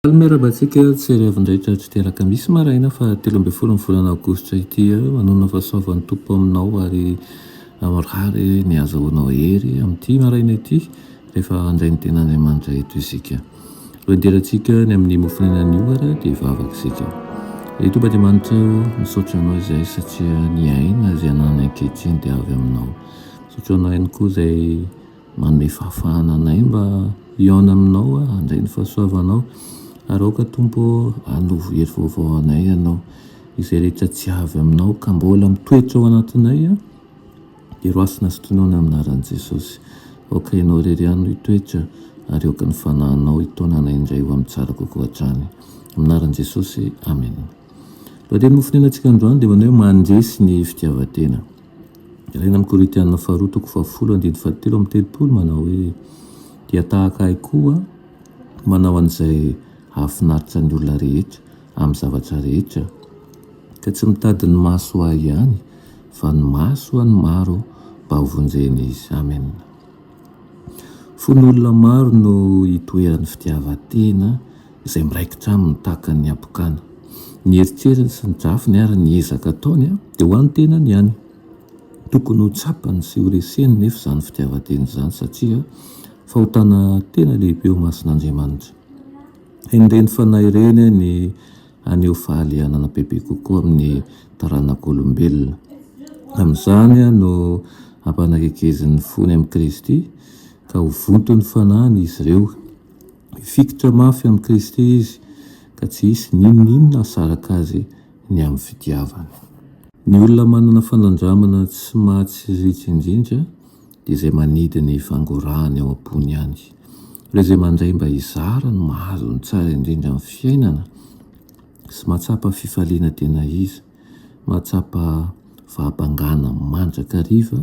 Almerabantsika tsy ariavin-drahitra tsy teraka misy maraina fa 13 ny volana aogositra ity manona fahasoavan'ny tompo aminao ary rary ny azahoanao hery amin'ity maraina ity rehefa andray ny ten'Andriamanitra eto isika. Roederantsika ny amin'ny mofonenan'ny ohara dia vavaka isika. Tompo Andriamanitra misaotra anao izay satria ny aina izay ananany ankehitriny dia avy aminao. Misaotra anao ihany koa izay manome fahafahana anay mba hiaona aminao andray ny fahasoavanao. Ary aoka tompo anovo hery vaovao anay ianao izay rehetra tsy avy aminao ka mbola mitoetra ao anatinay dia roasina sy tonoina amin'ny anaran'i Jesosy. Aoka ianao irery ihany no hitoetra ary aoka ny fanahinao hitaonana indray ho amin'ny tsara kokoa hatrany amin'ny anaran'i Jesosy, amen. Lohateny mofonenantsika androany dia manao hoe mandresy ny fitiavan-tena. Ilaina amin'ny Korintianina faharoa toko 10:7-8 manao hoe dia tahaka ahy koa manao an'izay hahafinaritra ny olona rehetra amin'ny zavatra rehetra ka tsy mitady ny maso ahy ihany fa ny maso any maro mba hovonjeny izy, amen. Fony olona maro no hitoeran'ny fitiavan-tena izay miraikitra aminy tahaka ny apokana, ny eritreritany sy ny drafiny ary ny ezaka ataony dia ho an'ny tenany ihany. Tokony ho tsapany sy ho reseny nefa izany fitiavan-tena izany satria fahotana tena lehibe ho mason'Andriamanitra. Indray ny fanahy ireny ny aneho fahalianana bebe kokoa amin'ny taranak'olombelona. Amin'izany no hampanakekezin'ny fony amin'ny Kristy ka ho vontony fanahiny izy ireo. Hifikitra mafy amin'ny Kristy izy ka tsy hisy n'inona hasaraka azy ny amin'ny fitiavany. Ny olona manana fanandramana tsy mahatsiriritra indrindra dia izay manidy ny fangorahany ao am-pony ihany. Ireo izay mandray mba hizara ny mahazo ny tsara indrindra amin'ny fiainana sy mahatsapa fifaliana tena izy, mahatsapa fahabangana mandrakariva.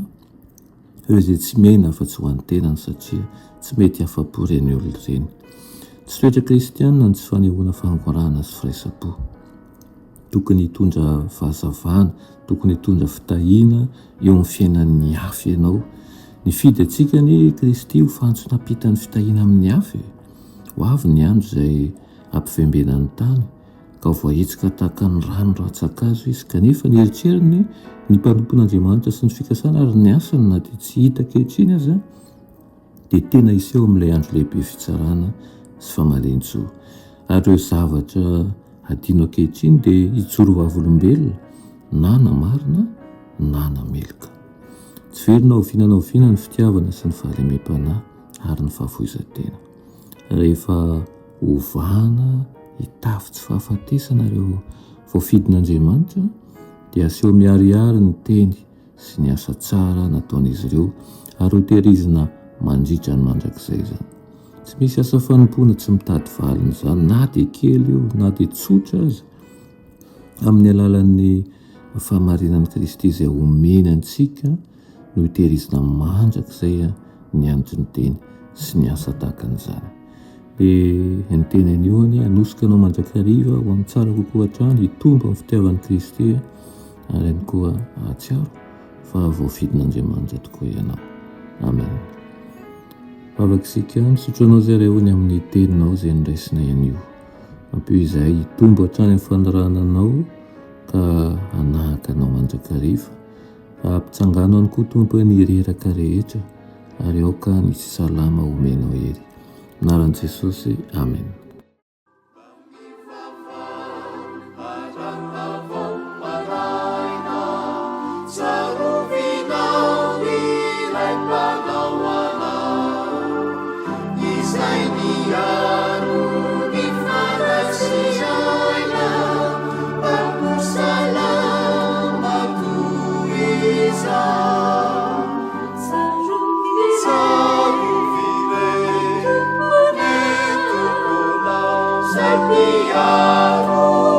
Ireo izay tsy miaina fa-tsy ho an'ny tenany satria tsy mety hafa-po ireny olona ireny. Tsy toetra kristianina ny tsy fanehoana fangorahana sy firaisam-po. Tokony hitondra fahazavana, tokony hitondra fitahiana eo amin'ny fiainan'ny hafa ianao. Nifidy antsika ny Kristy ho fantsona nampitany fitahiana amin'ny hafa. Ho avy ny andro izay ampifembena ny tany ka ho voahetsika tahaka ny rano ratsakazo izy, kanefa ny eritreritany ny mpanompon'Andriamanitra sy ny fikasana ary ny asany na dia tsy hita ankehitriny aza dia tena iseho amin'ilay andro lehibe fitsarana sy famalenitsoa. Ary ireo zavatra adino ankehitriny dia hijoro vavolombelona na namarina na namelika. Tsy verina ovinana ny fitiavana sy ny fahalemem-panahy ary ny fahafoizan-tena. Rehefa ovana hitafy tsy fahafatesana ireo voafidin'Andriamanitra dia aseho miharihary ny teny sy ny asa tsara nataon'izy ireo ary ho tehirizina mandritra ny mandrakizay izany. Tsy misy asa fanompoana tsy mitady valiny izany, na dia kely io na dia tsotra aza. Amin'ny alalan'ny fahamarinan'i Kristy izay omeny antsika no hitehirizina mandrakizay ny andro ny teny sy ny asa tahaka an'izany. Dia ny tenany io hanosika anao mandrakariva ho amin'ny tsara kokoa hatrany, hitombo amin'ny fitiavan'i Kristy ary ihany koa ahatsiaro fa voafidin'Andriamanitra tokoa ianao. Amen. Vavakisika misotro anao izay rehony amin'ny teninao izay niraisinay anio. Ampio izay hitombo hatrany amin'ny fandarananao ka hanahaka anao mandrakariva. Ampitsangano ihany koa tompo ny reraka rehetra ary aoka ny tsy salama omenao hery. Anaran'i Jesosy, amen. Piaro